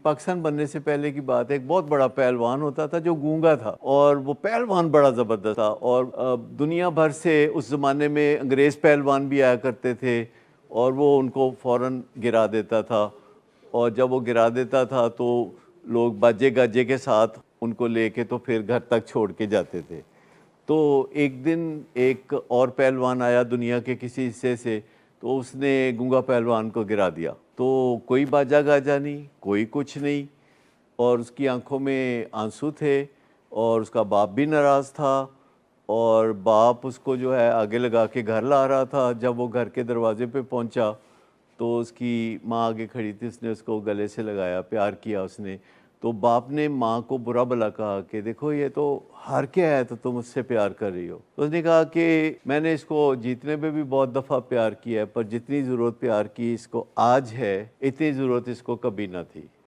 पाकिस्तान बनने से पहले की बात है, एक बहुत बड़ा पहलवान होता था जो गूंगा था, और वो पहलवान बड़ा ज़बरदस्त था। और दुनिया भर से उस ज़माने में अंग्रेज़ पहलवान भी आया करते थे और वो उनको फ़ौरन गिरा देता था। और जब वो गिरा देता था तो लोग बाजे गाजे के साथ उनको लेके तो फिर घर तक छोड़ के जाते थे। तो एक दिन एक और पहलवान आया दुनिया के किसी हिस्से से, तो उसने गूंगा पहलवान को गिरा दिया। तो कोई बाजा गाजा नहीं, कोई कुछ नहीं, और उसकी आंखों में आंसू थे, और उसका बाप भी नाराज़ था। और बाप उसको जो है आगे लगा के घर ला रहा था। जब वो घर के दरवाजे पे पहुंचा तो उसकी माँ आगे खड़ी थी, उसने उसको गले से लगाया, प्यार किया उसने। तो बाप ने माँ को बुरा भला कहा कि देखो ये तो हार के आया तो तुम उससे प्यार कर रही हो। तो उसने कहा कि मैंने इसको जीतने पे भी बहुत दफ़ा प्यार किया है, पर जितनी ज़रूरत प्यार की इसको आज है, इतनी ज़रूरत इसको कभी ना थी।